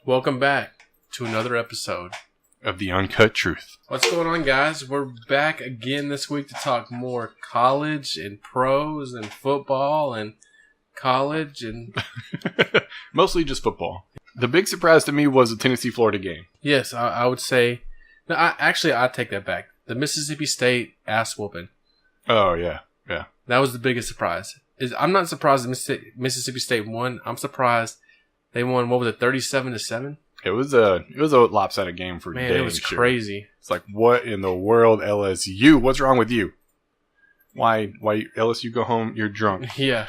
Welcome back to another episode of the Uncut Truth. What's going on, guys? We're back again this week to talk more college and pros and football and college and... Mostly just football. The big surprise to me was the Tennessee-Florida game. Yes, I would say... No, I take that back. The Mississippi State ass-whooping. Oh, yeah. That was the biggest surprise. I'm not surprised that Mississippi State won. I'm surprised they won, 37-7? It was a lopsided game for Man, it was crazy. It's like, what in the world, LSU? What's wrong with you? Why LSU go home? You're drunk. Yeah.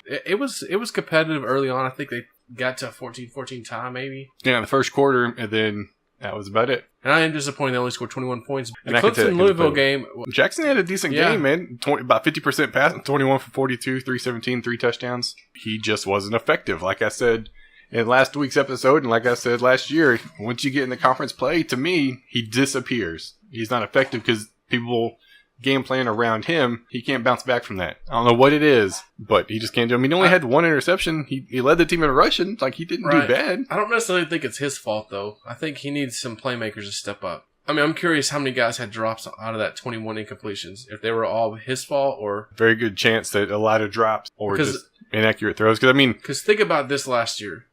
It was competitive early on. I think they got to a 14-14 tie, maybe. Yeah, in the first quarter, and then that was about it. And I am disappointed they only scored 21 points. The and Clemson-Louisville game... Jackson had a decent game, man. About 50% pass, 21 for 42, 317, 3 touchdowns. He just wasn't effective. Like I said in last week's episode, and like I said last year, once you get in the conference play, to me, he disappears. He's not effective because people game plan around him. He can't bounce back from that. I don't know what it is, but he just can't do it. I mean, he only had one interception. He led the team in rushing. Like, he didn't do bad. I don't necessarily think it's his fault, though. I think he needs some playmakers to step up. I mean, I'm curious how many guys had drops out of that 21 incompletions. If they were all his fault or... Very good chance that a lot of drops or just inaccurate throws. Because think about this last year.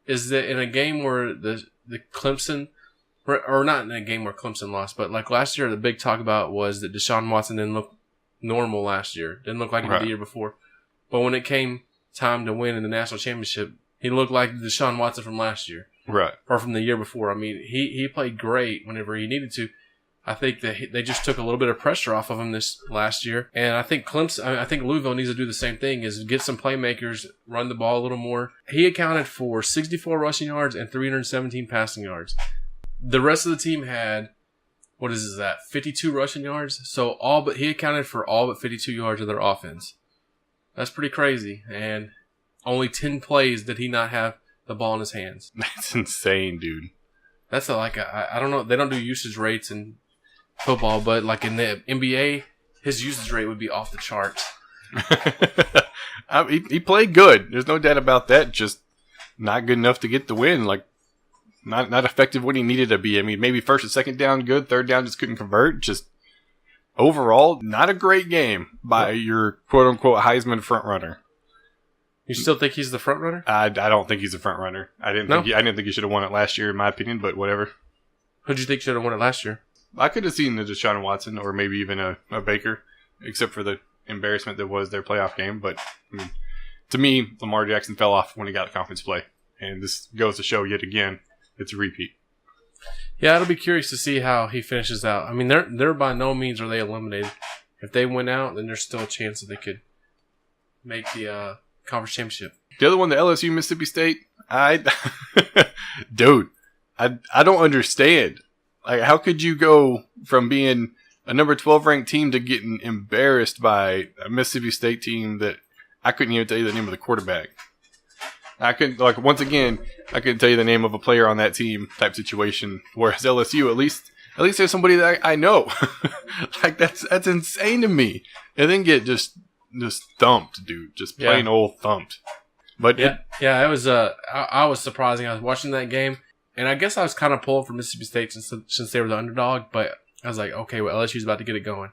Is that in a game where the Clemson... Or not in a game where Clemson lost, but like last year, the big talk about was that Deshaun Watson didn't look normal last year. Didn't look like he did the year before. But when it came time to win in the national championship, he looked like Deshaun Watson from last year. Right. Or from the year before. I mean, he played great whenever he needed to. I think that they just took a little bit of pressure off of him this last year. And I think Louisville needs to do the same thing, is get some playmakers, run the ball a little more. He accounted for 64 rushing yards and 317 passing yards. The rest of the team had, 52 rushing yards? So he accounted for all but 52 yards of their offense. That's pretty crazy. And only 10 plays did he not have the ball in his hands. That's insane, dude. That's I don't know. They don't do usage rates in football, but like in the NBA, his usage rate would be off the charts. He played good. There's no doubt about that. Just not good enough to get the win. Like, Not effective when he needed to be. I mean, maybe first and second down, good. Third down, just couldn't convert. Just overall, not a great game by your quote-unquote Heisman frontrunner. You still think he's the frontrunner? I don't think he's a frontrunner. I didn't think he should have won it last year, in my opinion, but whatever. Who'd you think should have won it last year? I could have seen the Deshaun Watson or maybe even a Baker, except for the embarrassment that was their playoff game. But, I mean, to me, Lamar Jackson fell off when he got to conference play. And this goes to show yet again, it's a repeat. Yeah, it'll be curious to see how he finishes out. I mean, they're by no means are they eliminated. If they win out, then there's still a chance that they could make the conference championship. The other one, the LSU Mississippi State, dude, I don't understand. Like, how could you go from being a number 12 ranked team to getting embarrassed by a Mississippi State team that I couldn't even tell you the name of the quarterback? I couldn't tell you the name of a player on that team type situation. Whereas LSU, at least there's somebody that I know. Like, that's insane to me. And then get just thumped, dude. Just plain old thumped. But it was. I was surprising. I was watching that game, and I guess I was kind of pulled for Mississippi State since they were the underdog. But I was like, okay, well, LSU's about to get it going.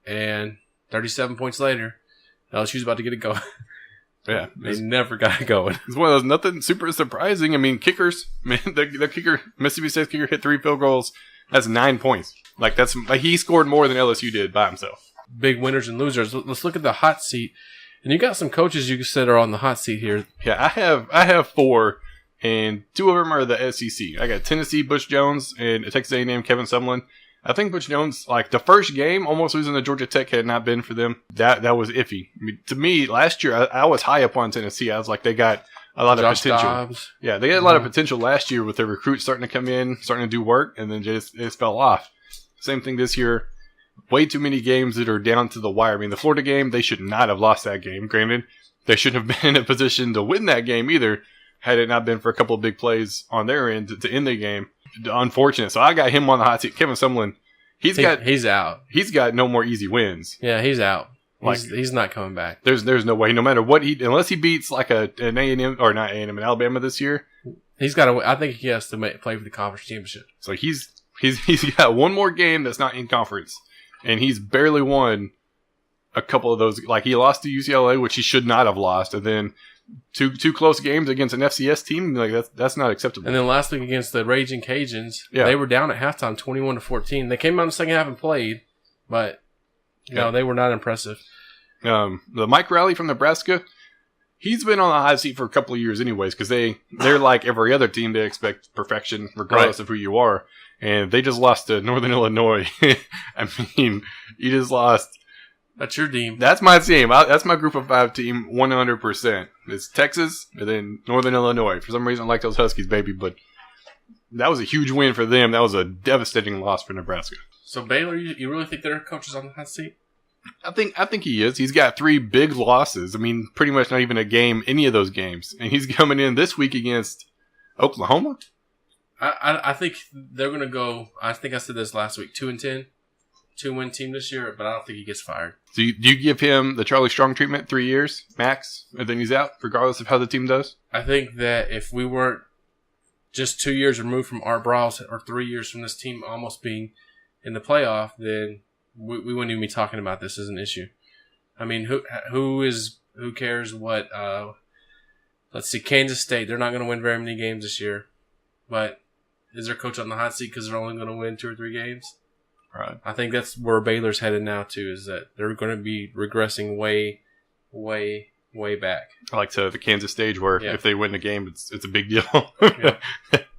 And 37 points later, LSU's about to get it going. Yeah. They never got it going. It's one of those, nothing super surprising. I mean, kickers, man, the kicker, Mississippi State's kicker hit 3 field goals. That's 9 points. Like, he scored more than LSU did by himself. Big winners and losers. Let's look at the hot seat. And you got some coaches you said are on the hot seat here. Yeah, I have 4, and 2 of them are the SEC. I got Tennessee, Butch Jones, and Texas A&M, Kevin Sumlin. I think Butch Jones, like, the first game, almost losing to Georgia Tech, had not been for them. That was iffy. I mean, to me, last year, I was high up on Tennessee. I was like, they got a lot of potential. Dobbs. Yeah, they had a lot of potential last year with their recruits starting to come in, starting to do work, and then just fell off. Same thing this year. Way too many games that are down to the wire. I mean, the Florida game, they should not have lost that game. Granted, they shouldn't have been in a position to win that game either, had it not been for a couple of big plays on their end to end the game. Unfortunate. So I got him on the hot seat. Kevin Sumlin. He's out. He's got no more easy wins. Yeah, he's out. Like, he's not coming back. There's no way. No matter what unless he beats like an A&M or not A&M, an Alabama this year, he's got to. I think he has to play for the conference championship. So he's got one more game that's not in conference, and he's barely won a couple of those. Like, he lost to UCLA, which he should not have lost, and then two close games against an FCS team. Like, that's not acceptable. And then last week against the Raging Cajuns, they were down at halftime, 21-14. They came out in the second half and played, but they were not impressive. The Mike Riley from Nebraska, he's been on the hot seat for a couple of years anyways, because they're like every other team. They expect perfection regardless of who you are. And they just lost to Northern Illinois. I mean, you just lost. That's your team. That's my team. That's my group of 5 team, 100%. It's Texas and then Northern Illinois. For some reason, I like those Huskies, baby. But that was a huge win for them. That was a devastating loss for Nebraska. So Baylor, you really think their coach is on the hot seat? I think he is. He's got 3 big losses. I mean, pretty much not even a game, any of those games. And he's coming in this week against Oklahoma. I think they're going to go, I think I said this last week, 2-10, 2-win team this year, but I don't think he gets fired. So do you give him the Charlie Strong treatment, 3 years, max, and then he's out, regardless of how the team does? I think that if we weren't just 2 years removed from Art Briles, or 3 years from this team almost being in the playoff, then we wouldn't even be talking about this as an issue. I mean, who cares what, let's see, Kansas State, they're not going to win very many games this year, but is their coach on the hot seat because they're only going to win 2 or 3 games? Right. I think that's where Baylor's headed now, too, is that they're going to be regressing way, way, way back. Like to the Kansas stage where if they win the game, it's a big deal.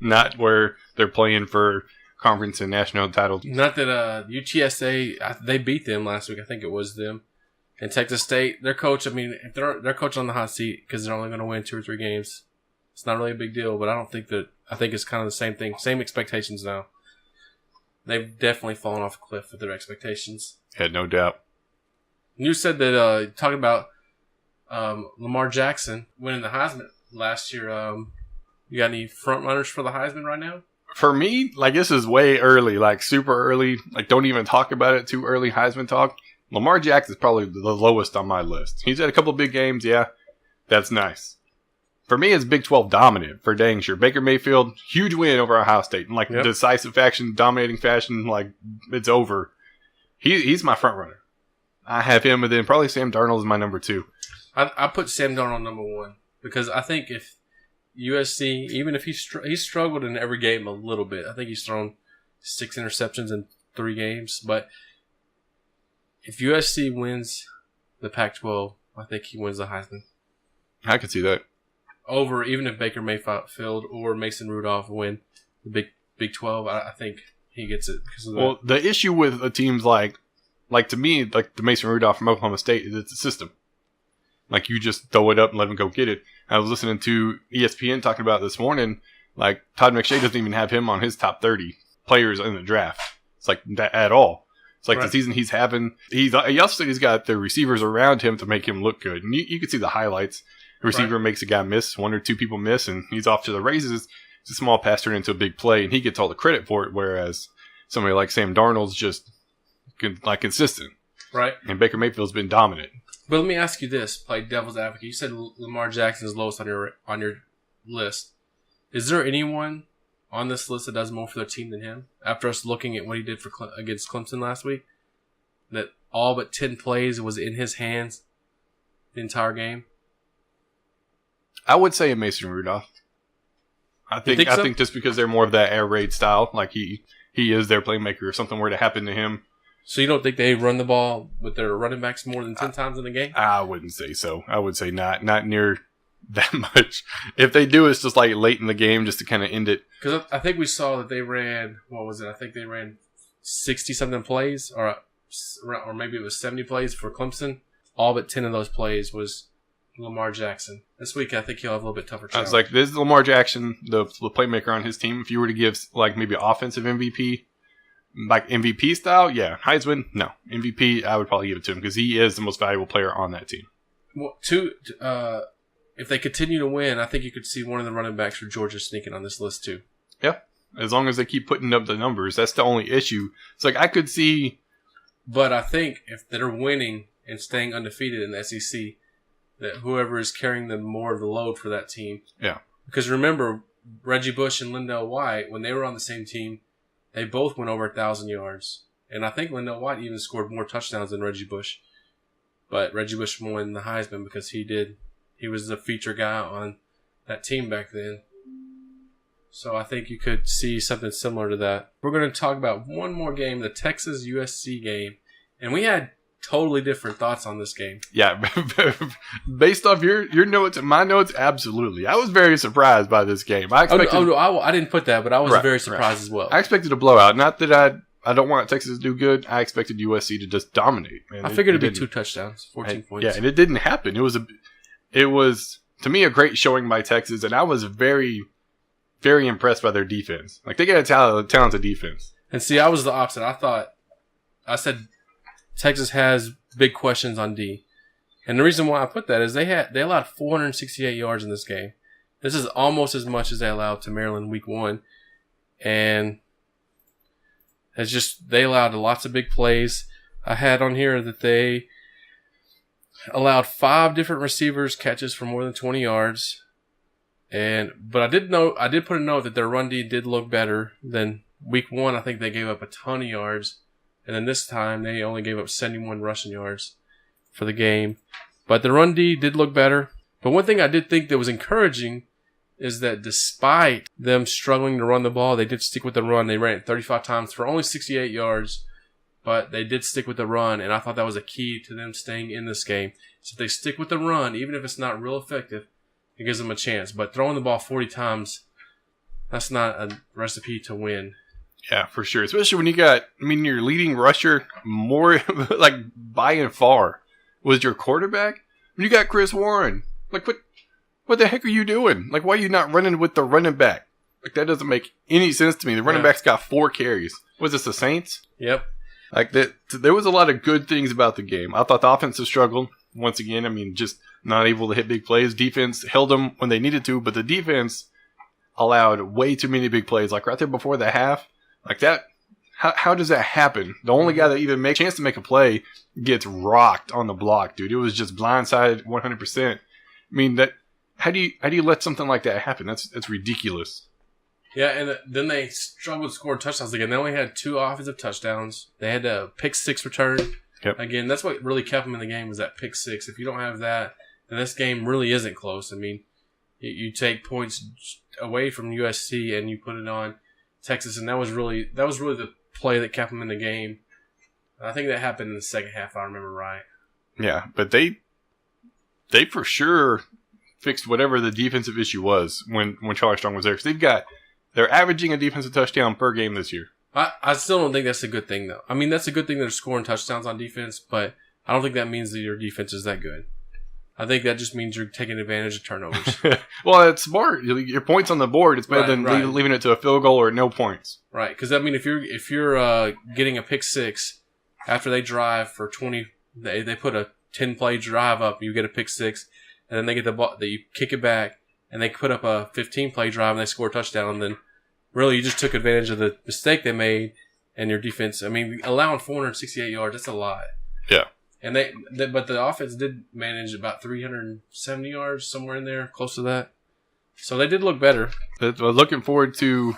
Not where they're playing for conference and national titles. Not that UTSA, they beat them last week. I think it was them. And Texas State, their coach, I mean, if their coach on the hot seat because they're only going to win 2 or 3 games, it's not really a big deal, but I think it's kind of the same thing. Same expectations now. They've definitely fallen off a cliff with their expectations. Yeah, no doubt. You said that, talking about Lamar Jackson winning the Heisman last year, you got any front runners for the Heisman right now? For me, like, this is way early, like super early. Like, don't even talk about it too early, Heisman talk. Lamar Jackson is probably the lowest on my list. He's had a couple big games, yeah. That's nice. For me, it's Big 12 dominant for dang sure. Baker Mayfield, huge win over Ohio State. In decisive fashion, dominating fashion, like, it's over. He's my front runner. I have him, and then probably Sam Darnold is my number 2. I put Sam Darnold number 1 because I think if USC, even if he's struggled in every game a little bit. I think he's thrown 6 interceptions in 3 games. But if USC wins the Pac-12, I think he wins the Heisman. I could see that. Over, even if Baker Mayfield or Mason Rudolph win the Big 12, I think he gets it because of that. Well, the issue with the teams like to me, like the Mason Rudolph from Oklahoma State, is it's a system. Like, you just throw it up and let him go get it. I was listening to ESPN talking about this morning, like, Todd McShay doesn't even have him on his top 30 players in the draft. It's like that at all. It's like the season he's having. He also he's got the receivers around him to make him look good. And you can see the highlights. The receiver makes a guy miss, 1 or 2 people miss, and he's off to the races. It's a small pass turned into a big play, and he gets all the credit for it, whereas somebody like Sam Darnold's just consistent. Right. And Baker Mayfield's been dominant. But let me ask you this, play devil's advocate. You said Lamar Jackson is lowest on your list. Is there anyone on this list that does more for their team than him? After us looking at what he did against Clemson last week, that all but 10 plays was in his hands the entire game? I would say a Mason Rudolph. I think just because they're more of that air raid style, like he is their playmaker. If something were to happen to him. So you don't think they run the ball with their running backs more than 10 times in a game? I wouldn't say so. I would say not near that much. If they do, it's just like late in the game just to kind of end it. Because I think we saw that they ran, what was it? I think they ran 60-something plays, or maybe it was 70 plays for Clemson. All but 10 of those plays was Lamar Jackson. This week, I think he'll have a little bit tougher challenge. I was like, this is Lamar Jackson, the playmaker on his team. If you were to give, like, maybe offensive MVP, like MVP style, yeah. Heisman, no. MVP, I would probably give it to him because he is the most valuable player on that team. Well, if they continue to win, I think you could see one of the running backs for Georgia sneaking on this list too. Yeah. As long as they keep putting up the numbers, that's the only issue. It's like I could see. But I think if they're winning and staying undefeated in the SEC, that whoever is carrying the more of the load for that team. Yeah. Because remember, Reggie Bush and Lindell White, when they were on the same team, they both went over 1,000 yards. And I think Lindell White even scored more touchdowns than Reggie Bush. But Reggie Bush won the Heisman because he was the feature guy on that team back then. So I think you could see something similar to that. We're going to talk about one more game, the Texas USC game. And we had totally different thoughts on this game. Yeah, based off your notes and my notes, absolutely. I was very surprised by this game. I didn't put that, but I was very surprised as well. I expected a blowout. Not that I don't want Texas to do good. I expected USC to just dominate. Man. I figured it'd be 2 touchdowns, 14 points. Yeah, and it didn't happen. It was to me a great showing by Texas, and I was very, very impressed by their defense. Like they got a talented defense. And see, I was the opposite. I said Texas has big questions on D. And the reason why I put that is they allowed 468 yards in this game. This is almost as much as they allowed to Maryland week 1. And it's just they allowed lots of big plays. I had on here that they allowed 5 different receivers catches for more than 20 yards. But I did put a note that their run D did look better than week 1. I think they gave up a ton of yards. And then this time, they only gave up 71 rushing yards for the game. But the run D did look better. But one thing I did think that was encouraging is that despite them struggling to run the ball, they did stick with the run. They ran it 35 times for only 68 yards. But they did stick with the run, and I thought that was a key to them staying in this game. So if they stick with the run, even if it's not real effective, it gives them a chance. But throwing the ball 40 times, that's not a recipe to win. Yeah, for sure. Especially when you got, your leading rusher more, like, by and far was your quarterback. When you got Chris Warren, like, what the heck are you doing? Like, why are you not running with the running back? Like, that doesn't make any sense to me. The running back's got 4 carries. Was this the Saints? Yep. Like, there was a lot of good things about the game. I thought the offense struggled. Once again, just not able to hit big plays. Defense held them when they needed to, but the defense allowed way too many big plays. Like, right there before the half. Like that, how does that happen? The only guy that even makes a chance to make a play gets rocked on the block, dude. It was just blindsided 100%. How do you let something like that happen? That's ridiculous. Yeah, and then they struggled to score touchdowns again. They only had 2 offensive touchdowns. They had a pick 6 return. Yep. Again, that's what really kept them in the game was that pick 6. If you don't have that, then this game really isn't close. You take points away from USC and you put it on Texas, and that was really the play that kept them in the game. I think that happened in the second half, if I remember right. Yeah, but they for sure fixed whatever the defensive issue was when Charlie Strong was there. Because they're averaging a defensive touchdown per game this year. I still don't think that's a good thing, though. That's a good thing they're scoring touchdowns on defense, but I don't think that means that your defense is that good. I think that just means you're taking advantage of turnovers. Well, it's smart. Your points on the board, it's better than leaving it to a field goal or no points. Right, because if you're getting a pick 6 after they drive for 20, they put a 10-play drive up, you get a pick 6, and then they get the ball, you kick it back, and they put up a 15-play drive and they score a touchdown, and then really you just took advantage of the mistake they made and your defense. Allowing 468 yards, that's a lot. Yeah. And but the offense did manage about 370 yards, somewhere in there, close to that. So they did look better. But looking forward to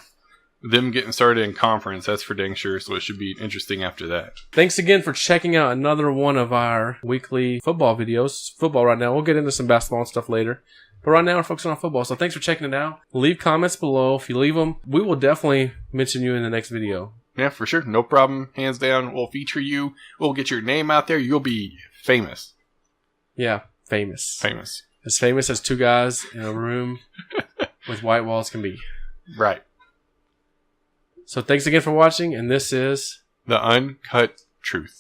them getting started in conference. That's for dang sure. So it should be interesting after that. Thanks again for checking out another one of our weekly football videos. Football right now. We'll get into some basketball and stuff later. But right now we're focusing on football. So thanks for checking it out. Leave comments below. If you leave them, we will definitely mention you in the next video. Yeah, for sure. No problem. Hands down. We'll feature you. We'll get your name out there. You'll be famous. Yeah, famous. Famous. As famous as 2 guys in a room with white walls can be. Right. So thanks again for watching, and this is The Uncut Truth.